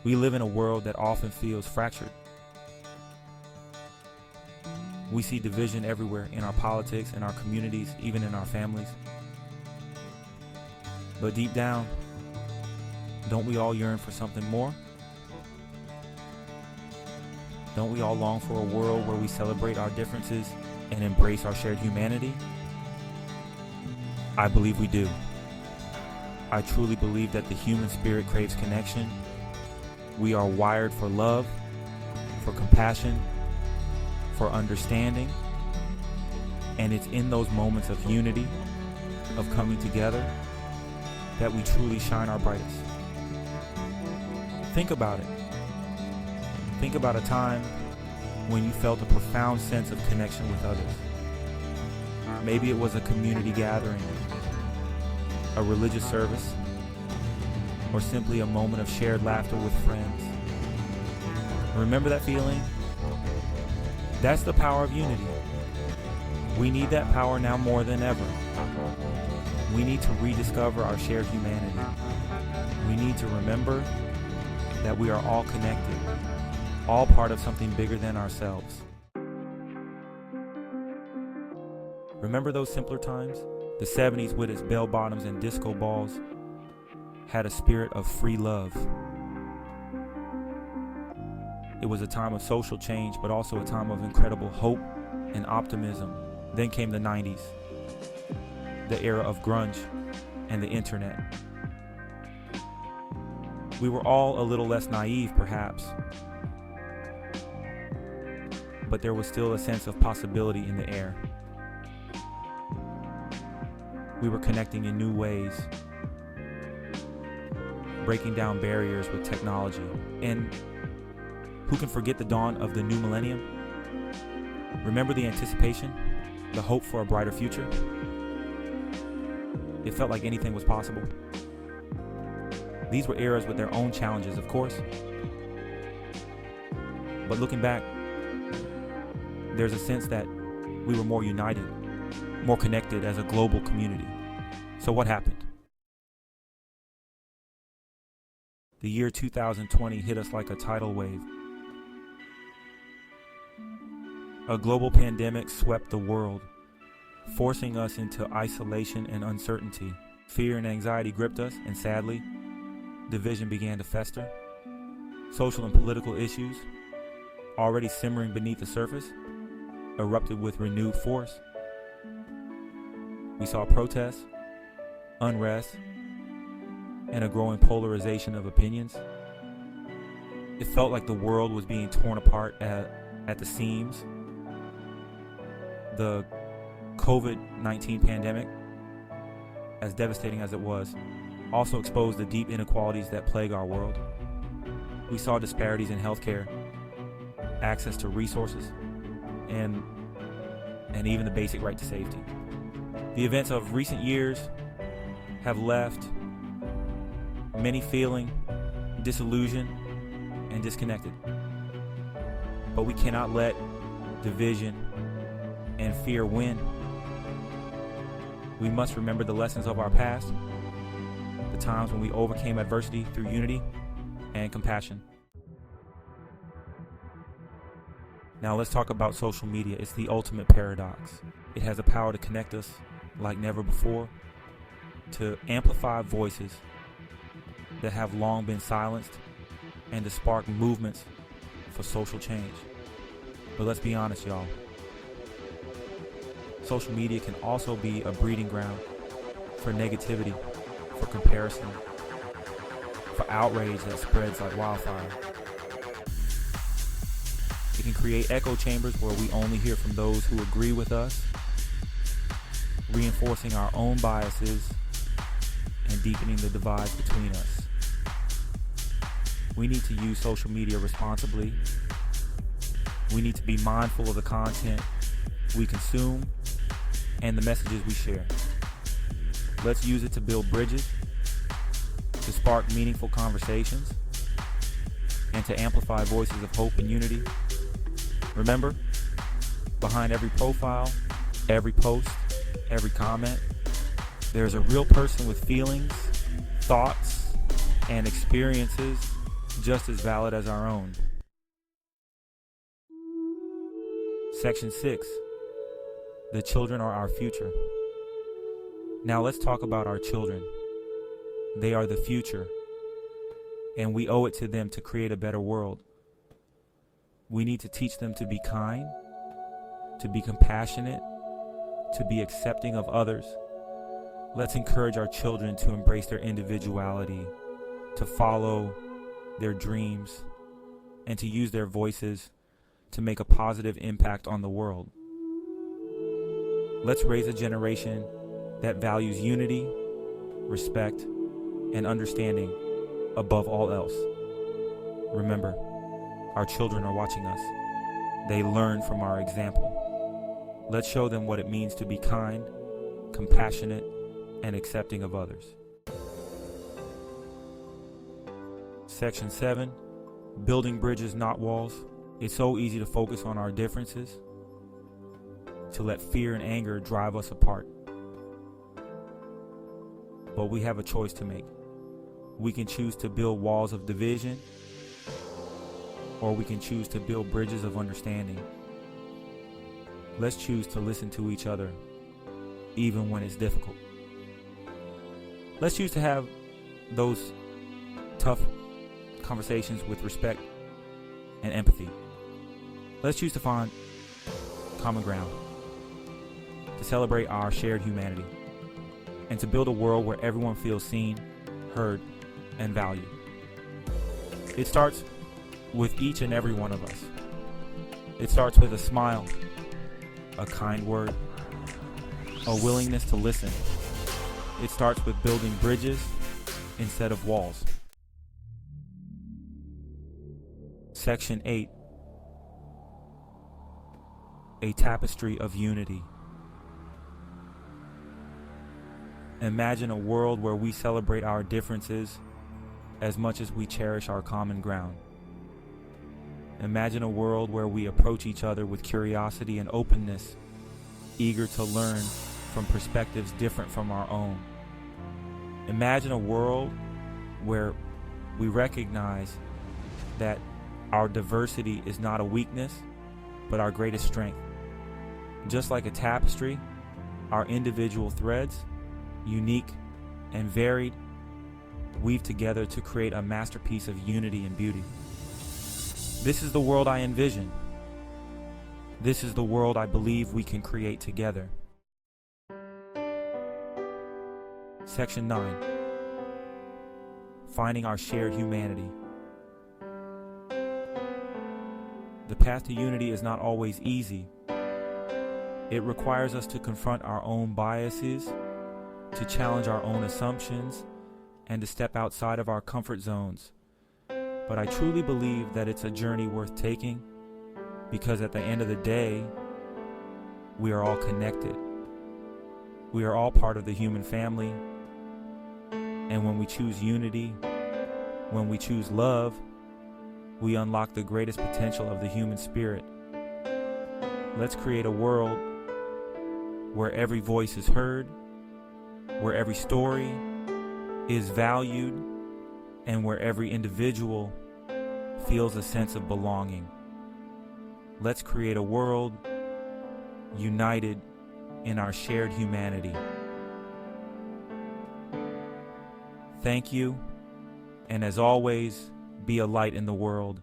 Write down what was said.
We live in a world that often feels fractured. We see division everywhere, in our politics, in our communities, even in our families. But deep down, don't we all yearn for something more? Don't we all long for a world where we celebrate our differences and embrace our shared humanity? I believe we do. I truly believe that the human spirit craves connection. We are wired for love, for compassion, for understanding. And it's in those moments of unity, of coming together, that we truly shine our brightest. Think about it. Think about a time when you felt a profound sense of connection with others. Maybe it was a community gathering, a religious service, or simply a moment of shared laughter with friends. Remember that feeling? That's the power of unity. We need that power now more than ever. We need to rediscover our shared humanity. We need to remember that we are all connected, all part of something bigger than ourselves. Remember those simpler times? The 70s with its bell bottoms and disco balls had a spirit of free love. It was a time of social change, but also a time of incredible hope and optimism. Then came the 90s, the era of grunge and the internet. We were all a little less naive, perhaps, but there was still a sense of possibility in the air. We were connecting in new ways, breaking down barriers with technology. And who can forget the dawn of the new millennium? Remember the anticipation, the hope for a brighter future? It felt like anything was possible. These were eras with their own challenges, of course. But looking back, there's a sense that we were more united, more connected as a global community. So what happened? The year 2020 hit us like a tidal wave. A global pandemic swept the world, forcing us into isolation and uncertainty. Fear and anxiety gripped us, and sadly, division began to fester. Social and political issues, already simmering beneath the surface, erupted with renewed force. We saw protests, unrest, and a growing polarization of opinions. It felt like the world was being torn apart at the seams. The COVID-19 pandemic, as devastating as it was, also exposed the deep inequalities that plague our world. We saw disparities in healthcare, access to resources, and even the basic right to safety. The events of recent years have left many feeling disillusioned and disconnected. But we cannot let division and fear win. We must remember the lessons of our past, the times when we overcame adversity through unity and compassion. Now let's talk about social media. It's the ultimate paradox. It has the power to connect us like never before, to amplify voices that have long been silenced, and to spark movements for social change. But let's be honest, y'all. Social media can also be a breeding ground for negativity, for comparison, for outrage that spreads like wildfire. It can create echo chambers where we only hear from those who agree with us, reinforcing our own biases and deepening the divides between us. We need to use social media responsibly. We need to be mindful of the content we consume and the messages we share. Let's use it to build bridges, to spark meaningful conversations, and to amplify voices of hope and unity. Remember, behind every profile, every post, every comment, there's a real person with feelings, thoughts, and experiences just as valid as our own. Section 6. The children are our future. Now let's talk about our children. They are the future, and we owe it to them to create a better world. We need to teach them to be kind, to be compassionate, to be accepting of others. Let's encourage our children to embrace their individuality, to follow their dreams, and to use their voices to make a positive impact on the world. Let's raise a generation that values unity, respect, and understanding above all else. Remember, our children are watching us. They learn from our example. Let's show them what it means to be kind, compassionate, and accepting of others. Section 7. Building bridges, not walls. It's so easy to focus on our differences, to let fear and anger drive us apart. But we have a choice to make. We can choose to build walls of division, or we can choose to build bridges of understanding. Let's choose to listen to each other, even when it's difficult. Let's choose to have those tough conversations with respect and empathy. Let's choose to find common ground, to celebrate our shared humanity, and to build a world where everyone feels seen, heard, and valued. It starts with each and every one of us. It starts with a smile, a kind word, a willingness to listen. It starts with building bridges instead of walls. Section 8. A tapestry of unity. Imagine a world where we celebrate our differences as much as we cherish our common ground. Imagine a world where we approach each other with curiosity and openness, eager to learn from perspectives different from our own. Imagine a world where we recognize that our diversity is not a weakness, but our greatest strength. Just like a tapestry, our individual threads, unique and varied, weave together to create a masterpiece of unity and beauty. This is the world I envision. This is the world I believe we can create together. Section 9. Finding our shared humanity. The path to unity is not always easy. It requires us to confront our own biases, to challenge our own assumptions, and to step outside of our comfort zones. But I truly believe that it's a journey worth taking, because at the end of the day, we are all connected. We are all part of the human family. And when we choose unity, when we choose love, we unlock the greatest potential of the human spirit. Let's create a world where every voice is heard, where every story is valued, and where every individual feels a sense of belonging. Let's create a world united in our shared humanity. Thank you, and as always, be a light in the world.